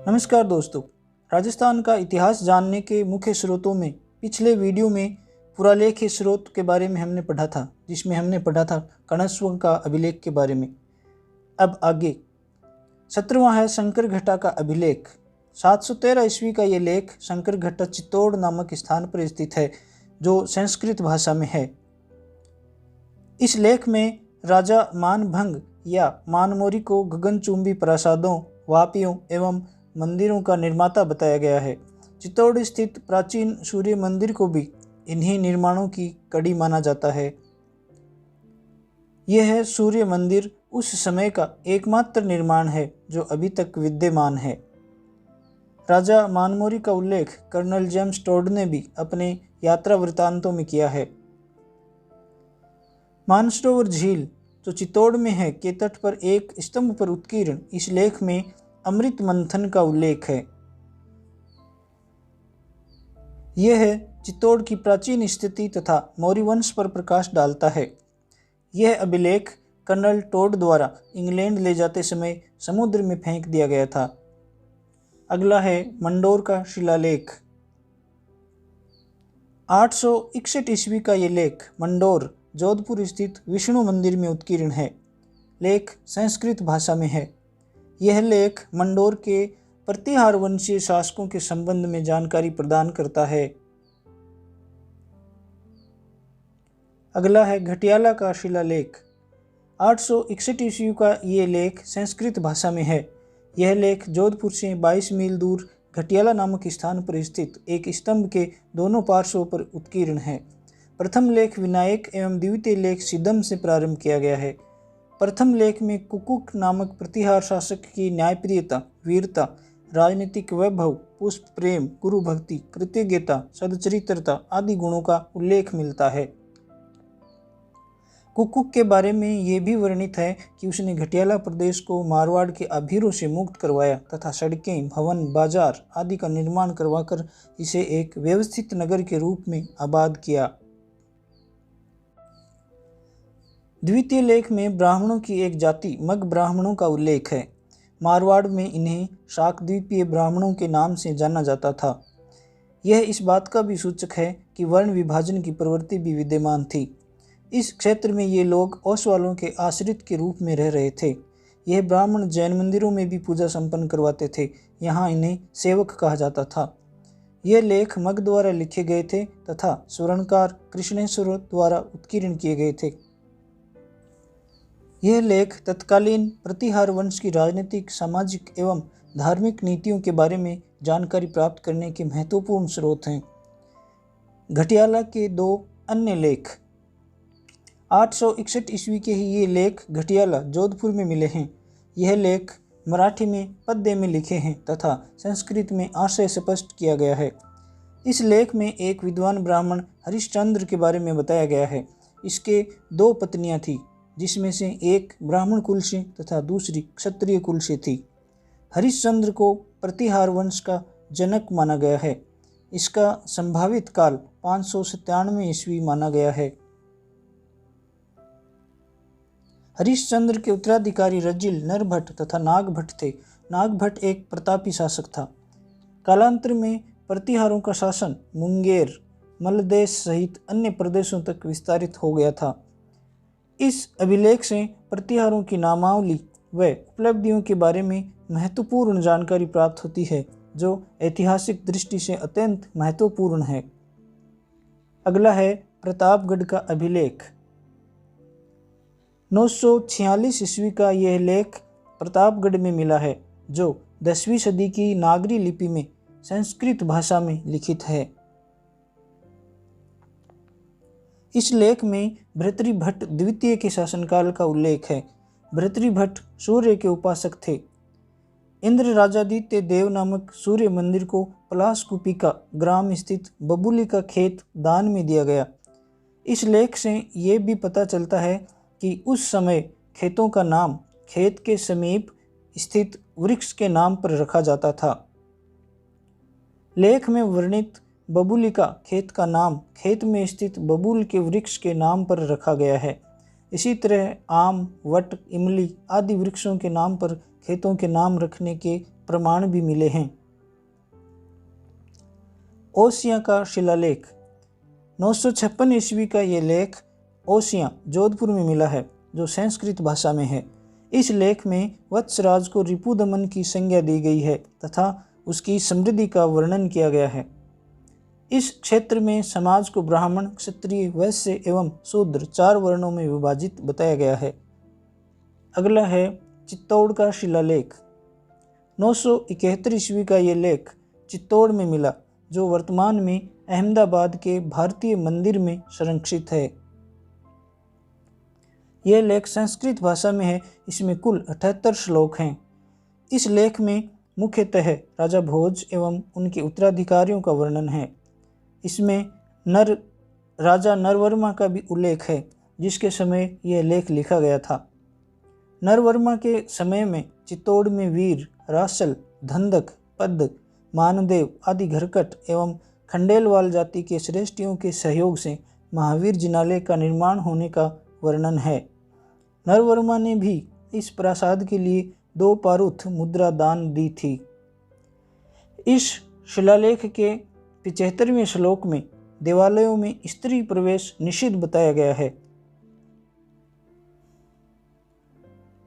नमस्कार दोस्तों। राजस्थान का इतिहास जानने के मुख्य स्रोतों में पिछले वीडियो में पुरालेख स्रोत के बारे में हमने पढ़ा था, जिसमें हमने पढ़ा था कणस्व का अभिलेख के बारे में। अब आगे 17वां है शंकर घटा का अभिलेख। 713 ईस्वी का ये लेख शंकर घटा चित्तौड़ नामक स्थान पर स्थित है, जो संस्कृत भाषा में है। इस लेख में राजा मानभंग या मानमोरी को गगनचुंबी प्रासादों, वापियों एवं मंदिरों का निर्माता बताया गया है। चित्तौड़ स्थित प्राचीन सूर्य मंदिर को भी इन्हीं निर्माणों की कड़ी माना जाता है। यह सूर्य मंदिर उस समय का एकमात्र निर्माण है जो अभी तक विद्यमान है। राजा मानमोरी का उल्लेख कर्नल जेम्स टोड ने भी अपने यात्रा वृत्तांतों में किया है। मानसरोवर झील जो चित्तौड़ में है के तट पर एक स्तंभ पर उत्कीर्ण इस लेख में अमृत मंथन का उल्लेख है। यह चित्तौड़ की प्राचीन स्थिति तथा मौर्य वंश पर प्रकाश डालता है। यह अभिलेख कर्नल टोड द्वारा इंग्लैंड ले जाते समय समुद्र में फेंक दिया गया था। अगला है मंडोर का शिलालेख। 861 ईस्वी का ये लेख मंडोर जोधपुर स्थित विष्णु मंदिर में उत्कीर्ण है। लेख संस्कृत भाषा में है। यह लेख मंडोर के प्रतिहार वंशीय शासकों के संबंध में जानकारी प्रदान करता है। अगला है घटियाला का शिलालेख। 861 ईस्वी का ये लेख संस्कृत भाषा में है। यह लेख जोधपुर से 22 मील दूर घटियाला नामक स्थान पर स्थित एक स्तंभ के दोनों पार्श्वों पर उत्कीर्ण है। प्रथम लेख विनायक एवं द्वितीय लेख सिद्धम से प्रारंभ किया गया है। प्रथम लेख में कुकुक नामक प्रतिहार शासक की न्यायप्रियता, वीरता, राजनीतिक वैभव, पुष्प प्रेम, गुरु भक्ति, कृतज्ञता, सदचरित्रता आदि गुणों का उल्लेख मिलता है। कुकुक के बारे में ये भी वर्णित है कि उसने घटियाला प्रदेश को मारवाड़ के अभीरों से मुक्त करवाया तथा सड़कें, भवन, बाजार आदि का निर्माण करवाकर इसे एक व्यवस्थित नगर के रूप में आबाद किया। द्वितीय लेख में ब्राह्मणों की एक जाति मग ब्राह्मणों का उल्लेख है। मारवाड़ में इन्हें शाकद्वीपीय ब्राह्मणों के नाम से जाना जाता था। यह इस बात का भी सूचक है कि वर्ण विभाजन की प्रवृत्ति भी विद्यमान थी। इस क्षेत्र में ये लोग ओसवालों के आश्रित के रूप में रह रहे थे। यह ब्राह्मण जैन मंदिरों में भी पूजा संपन्न करवाते थे। यहाँ इन्हें सेवक कहा जाता था। ये लेख मग द्वारा लिखे गए थे तथा स्वर्णकार कृष्णेश्वर द्वारा उत्कीर्ण किए गए थे। यह लेख तत्कालीन प्रतिहार वंश की राजनीतिक, सामाजिक एवं धार्मिक नीतियों के बारे में जानकारी प्राप्त करने के महत्वपूर्ण स्रोत हैं। घटियाला के दो अन्य लेख 861 ईस्वी के ही ये लेख घटियाला जोधपुर में मिले हैं। यह लेख मराठी में पद्य में लिखे हैं तथा संस्कृत में आशय स्पष्ट किया गया है। इस लेख में एक विद्वान ब्राह्मण हरिश्चंद्र के बारे में बताया गया है। इसके दो पत्नियां थीं, जिसमें से एक ब्राह्मण कुल से तथा दूसरी क्षत्रिय कुल से थी। हरिश्चंद्र को प्रतिहार वंश का जनक माना गया है। इसका संभावित काल 597 ईस्वी माना गया है। हरिश्चंद्र के उत्तराधिकारी रजिल, नरभट्ट तथा नागभट्ट थे। नागभट्ट एक प्रतापी शासक था। कालांतर में प्रतिहारों का शासन मुंगेर, मलदेश सहित अन्य प्रदेशों तक विस्तारित हो गया था। इस अभिलेख से प्रतिहारों की नामावली व उपलब्धियों के बारे में महत्वपूर्ण जानकारी प्राप्त होती है, जो ऐतिहासिक दृष्टि से अत्यंत महत्वपूर्ण है। अगला है प्रतापगढ़ का अभिलेख। 946 ईस्वी का यह लेख प्रतापगढ़ में मिला है, जो 10वीं सदी की नागरी लिपि में संस्कृत भाषा में लिखित है। इस लेख में भर्तृहट्ट द्वितीय के शासनकाल का उल्लेख है। भर्तृहट्ट सूर्य के उपासक थे। इंद्र राजादित्य देव नामक सूर्य मंदिर को पलाशकुपी का ग्राम स्थित बबुली का खेत दान में दिया गया। इस लेख से ये भी पता चलता है कि उस समय खेतों का नाम खेत के समीप स्थित वृक्ष के नाम पर रखा जाता था। लेख में वर्णित बबूली का खेत का नाम खेत में स्थित बबूल के वृक्ष के नाम पर रखा गया है। इसी तरह आम, वट, इमली आदि वृक्षों के नाम पर खेतों के नाम रखने के प्रमाण भी मिले हैं। ओसियां का शिलालेख। 956 ईस्वी का ये लेख ओसियां जोधपुर में मिला है, जो संस्कृत भाषा में है। इस लेख में वत्सराज को रिपुदमन की संज्ञा दी गई है तथा उसकी समृद्धि का वर्णन किया गया है। इस क्षेत्र में समाज को ब्राह्मण, क्षत्रिय, वैश्य एवं शूद्र 4 वर्णों में विभाजित बताया गया है। अगला है चित्तौड़ का शिलालेख। 971 ईस्वी का ये लेख चित्तौड़ में मिला, जो वर्तमान में अहमदाबाद के भारतीय मंदिर में संरक्षित है। यह लेख संस्कृत भाषा में है। इसमें कुल 78 श्लोक हैं। इस लेख में मुख्यतः राजा भोज एवं उनके उत्तराधिकारियों का वर्णन है। इसमें राजा नरवर्मा का भी उल्लेख है, जिसके समय यह लेख लिखा गया था। नरवर्मा के समय में चित्तौड़ में वीर, रासल, धंधक, पद्द, मानदेव आदि घरकट एवं खंडेलवाल जाति के श्रेष्ठियों के सहयोग से महावीर जिनालय का निर्माण होने का वर्णन है। नरवर्मा ने भी इस प्रासाद के लिए 2 पारुथ मुद्रा दान दी थी। इस शिलालेख के 75वें श्लोक में देवालयों में स्त्री प्रवेश निषिद्ध बताया गया है।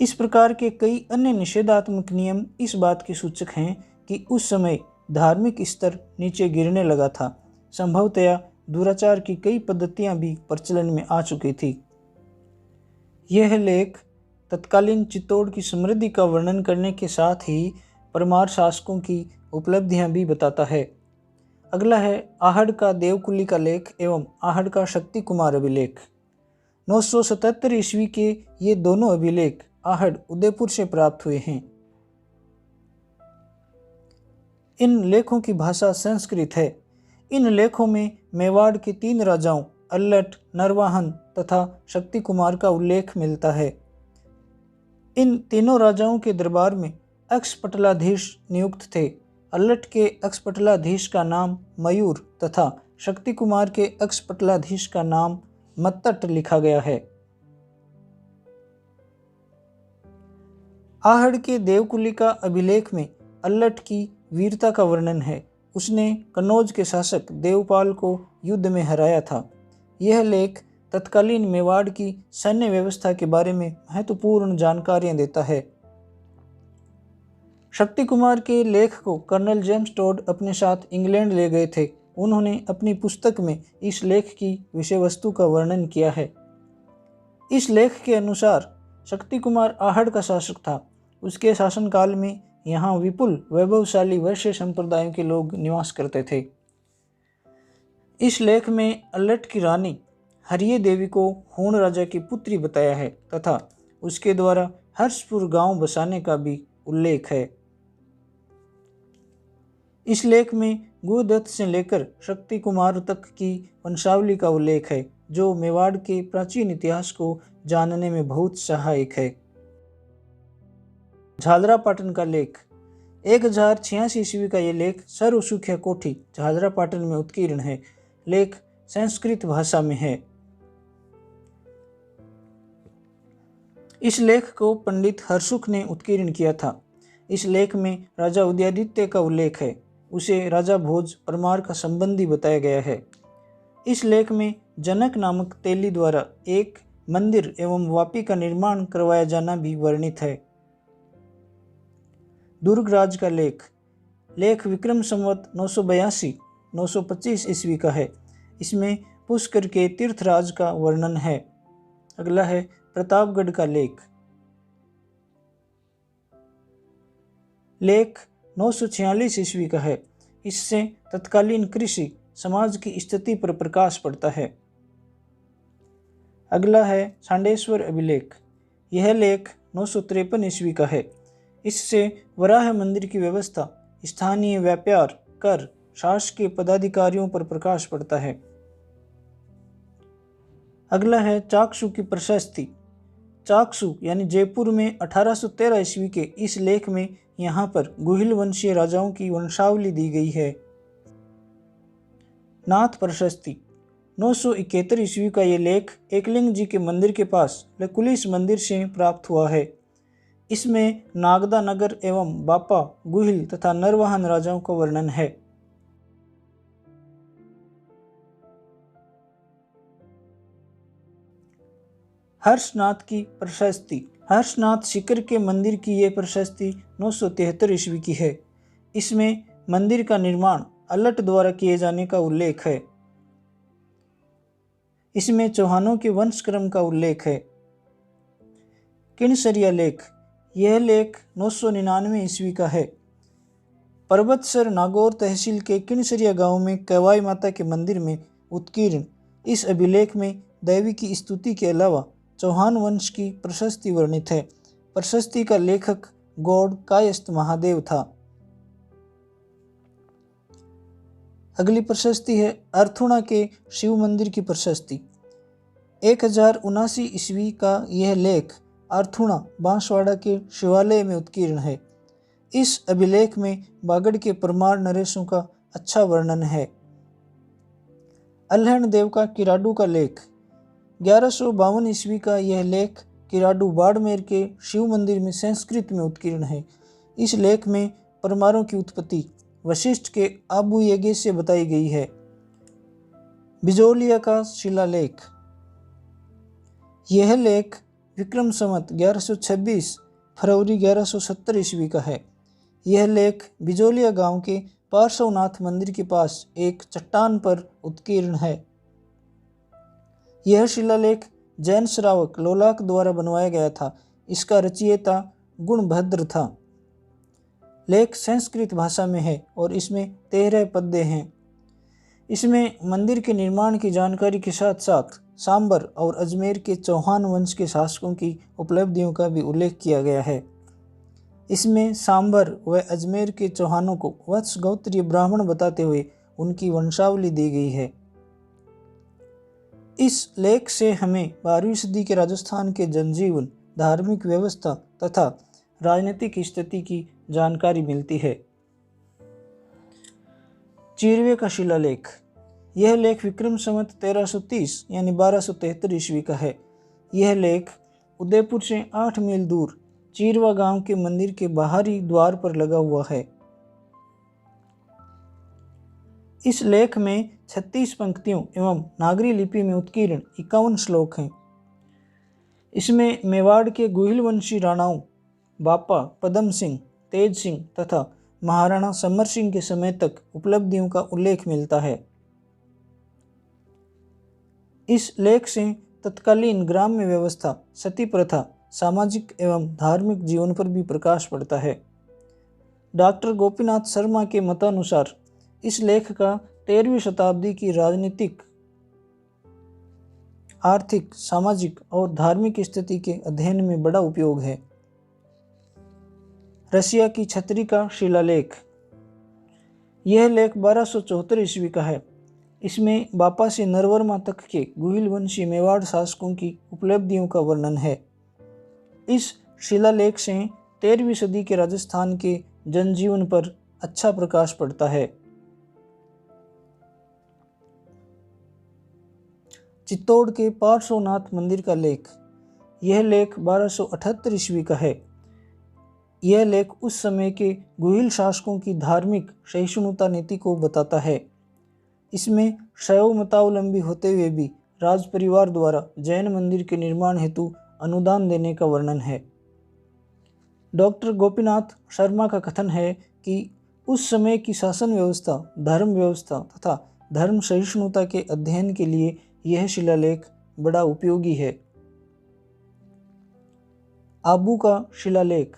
इस प्रकार के कई अन्य निषेधात्मक नियम इस बात के सूचक हैं कि उस समय धार्मिक स्तर नीचे गिरने लगा था। संभवतया दुराचार की कई पद्धतियां भी प्रचलन में आ चुकी थी। यह लेख तत्कालीन चित्तौड़ की समृद्धि का वर्णन करने के साथ ही परमार शासकों की उपलब्धियां भी बताता है। अगला है आहड़ का देवकुली का लेख एवं आहड़ का शक्ति कुमार अभिलेख। 977 ईस्वी के ये दोनों अभिलेख आहड़ उदयपुर से प्राप्त हुए हैं। इन लेखों की भाषा संस्कृत है। इन लेखों में मेवाड़ के 3 राजाओं अल्लट, नरवाहन तथा शक्ति कुमार का उल्लेख मिलता है। इन तीनों राजाओं के दरबार में अक्षपटलाधीश नियुक्त थे। अल्लट के अक्षपटलाधीश का नाम मयूर तथा शक्ति कुमार के अक्षपटलाधीश का नाम मत्तट लिखा गया है। आहड़ के देवकुली का अभिलेख में अल्लट की वीरता का वर्णन है। उसने कन्नौज के शासक देवपाल को युद्ध में हराया था। यह लेख तत्कालीन मेवाड़ की सैन्य व्यवस्था के बारे में महत्वपूर्ण जानकारियां देता है। शक्ति कुमार के लेख को कर्नल जेम्स टोड अपने साथ इंग्लैंड ले गए थे। उन्होंने अपनी पुस्तक में इस लेख की विषय वस्तु का वर्णन किया है। इस लेख के अनुसार शक्ति कुमार आहड़ का शासक था। उसके शासनकाल में यहाँ विपुल वैभवशाली वैश्य संप्रदायों के लोग निवास करते थे। इस लेख में अल्लट की रानी हरिये देवी को होण राजा की पुत्री बताया है तथा उसके द्वारा हर्षपुर गांव बसाने का भी उल्लेख है। इस लेख में गुहदत्त से लेकर शक्ति कुमार तक की वंशावली का उल्लेख है, जो मेवाड़ के प्राचीन इतिहास को जानने में बहुत सहायक है। झालरापाटन का लेख। 1086 ईस्वी का ये लेख सर्वसुख्या कोठी झालरापाटन में उत्कीर्ण है। लेख संस्कृत भाषा में है। इस लेख को पंडित हरसुख ने उत्कीर्ण किया था। इस लेख में राजा उदयादित्य का उल्लेख है। उसे राजा भोज परमार का संबंधी बताया गया है। इस लेख में जनक नामक तेली द्वारा एक मंदिर एवं वापी का निर्माण करवाया जाना भी वर्णित है। दुर्गराज का लेख। लेख विक्रम संवत 982-925 ईस्वी का है। इसमें पुष्कर के तीर्थराज का वर्णन है। अगला है प्रतापगढ़ का लेख। लेख 946 ईस्वी का है। इससे तत्कालीन कृषि समाज की स्थिति पर प्रकाश पड़ता है। अगला है सांडेश्वर अभिलेख। यह लेख 953 ईस्वी का है। इससे वराह मंदिर की व्यवस्था, स्थानीय व्यापार, कर, शासकीय पदाधिकारियों पर प्रकाश पड़ता है। अगला है चाकसू की प्रशस्ति। चाकसू यानी जयपुर में 1813 ईस्वी के इस लेख में यहाँ पर गुहिल वंशीय राजाओं की वंशावली दी गई है। नाथ प्रशस्ति। 971 ईस्वी का ये लेख एकलिंग जी के मंदिर के पास लकुलिस मंदिर से प्राप्त हुआ है। इसमें नागदा नगर एवं बापा, गुहिल तथा नरवाहन राजाओं का वर्णन है। हर्षनाथ की प्रशस्ति। हर्षनाथ सीकर के मंदिर की ये प्रशस्ति 973 ईस्वी की है। इसमें मंदिर का निर्माण अल्लट द्वारा किए जाने का उल्लेख है। इसमें चौहानों के वंशक्रम का उल्लेख है। किणसरिया लेख। यह लेख 999 ईस्वी का है। पर्वतसर नागौर तहसील के किणसरिया गांव में कैवाई माता के मंदिर में उत्कीर्ण इस अभिलेख में देवी की स्तुति के अलावा चौहान वंश की प्रशस्ति वर्णित है। प्रशस्ति का लेखक गौड़ कायस्थ महादेव था। अगली प्रशस्ति है अर्थुणा के शिव मंदिर की प्रशस्ति। 1079 ईस्वी का यह लेख अर्थुणा बांसवाड़ा के शिवालय में उत्कीर्ण है। इस अभिलेख में बागड़ के परमार नरेशों का अच्छा वर्णन है। अल्हण देव का किराडू का लेख। 1152 ईस्वी का यह लेख किराडू बाड़मेर के शिव मंदिर में संस्कृत में उत्कीर्ण है। इस लेख में परमारों की उत्पत्ति वशिष्ठ के आबू यज्ञ से बताई गई है। बिजोलिया का शिलालेख। यह लेख विक्रम संवत 1126 फरवरी 1170 ईस्वी का है। यह लेख बिजोलिया गांव के पार्श्वनाथ मंदिर के पास एक चट्टान पर उत्कीर्ण है। यह शिलालेख जैन श्रावक लोलाक द्वारा बनवाया गया था। इसका रचयिता गुणभद्र था। लेख संस्कृत भाषा में है और इसमें 13 पद्य हैं। इसमें मंदिर के निर्माण की जानकारी के साथ साथ सांबर और अजमेर के चौहान वंश के शासकों की उपलब्धियों का भी उल्लेख किया गया है। इसमें सांबर व अजमेर के चौहानों को वत्स गोत्रीय ब्राह्मण बताते हुए उनकी वंशावली दी गई है। इस लेख से हमें 12वीं सदी के राजस्थान के जनजीवन, धार्मिक व्यवस्था तथा राजनीतिक स्थिति की जानकारी मिलती है। चीरवे का शिलालेख। यह लेख विक्रम संवत 1330 यानी 1273 ईस्वी का है। यह लेख उदयपुर से 8 मील दूर चीरवा गांव के मंदिर के बाहरी द्वार पर लगा हुआ है। इस लेख में 36 पंक्तियों एवं नागरी लिपि में उत्कीर्ण 51 श्लोक हैं। इसमें मेवाड़ के गुहिल वंशी राणाओं बापा, पदम सिंह, तेज सिंह तथा महाराणा समर सिंह के समय तक उपलब्धियों का उल्लेख मिलता है। इस लेख से तत्कालीन ग्राम्य व्यवस्था, सती प्रथा, सामाजिक एवं धार्मिक जीवन पर भी प्रकाश पड़ता है। डॉक्टर गोपीनाथ शर्मा के मतानुसार इस लेख का 13वीं शताब्दी की राजनीतिक, आर्थिक, सामाजिक और धार्मिक स्थिति के अध्ययन में बड़ा उपयोग है। रसिया की छतरी का शिलालेख। यह लेख 1274 ईस्वी का है। इसमें बापा से नरवर्मा तक के गुहिल वंशी मेवाड़ शासकों की उपलब्धियों का वर्णन है। इस शिलालेख से 13वीं सदी के राजस्थान के जनजीवन पर अच्छा प्रकाश पड़ता है। चित्तौड़ के पार्श्वनाथ मंदिर का लेख। यह लेख 1278 ईस्वी का है। यह लेख उस समय के गुहिल शासकों की धार्मिक सहिष्णुता नीति को बताता है। इसमें शैव मतावलंबी होते हुए भी राज परिवार द्वारा जैन मंदिर के निर्माण हेतु अनुदान देने का वर्णन है। डॉक्टर गोपीनाथ शर्मा का कथन है कि उस समय की शासन व्यवस्था, धर्म व्यवस्था तथा धर्म सहिष्णुता के अध्ययन के लिए यह शिलालेख बड़ा उपयोगी है। आबू का शिलालेख।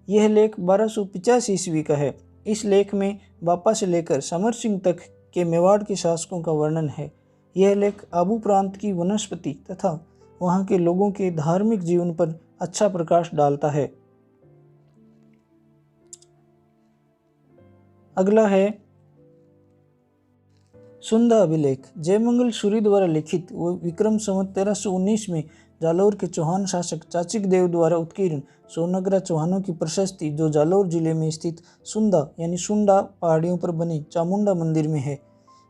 यह लेख 1285 ईस्वी का है। इस लेख में बापा से लेकर समर सिंह तक के मेवाड़ के शासकों का वर्णन है। यह लेख आबू प्रांत की वनस्पति तथा वहाँ के लोगों के धार्मिक जीवन पर अच्छा प्रकाश डालता है। अगला है सुंदा अभिलेख। जयमंगल सूरी द्वारा लिखित वो विक्रम संवत 1319 में जालौर के चौहान शासक चाचिक देव द्वारा उत्कीर्ण सोनगरा चौहानों की प्रशस्ति, जो जालौर जिले में स्थित सुंदा यानी सुंडा पहाड़ियों पर बने चामुंडा मंदिर में है।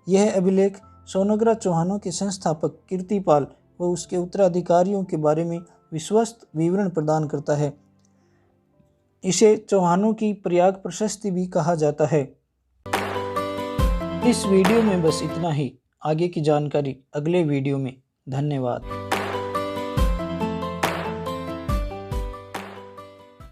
यह अभिलेख सोनगरा चौहानों के संस्थापक कीर्तिपाल व उसके उत्तराधिकारियों के बारे में विश्वस्त विवरण प्रदान करता है। इसे चौहानों की प्रयाग प्रशस्ति भी कहा जाता है। इस वीडियो में बस इतना ही। आगे की जानकारी अगले वीडियो में। धन्यवाद।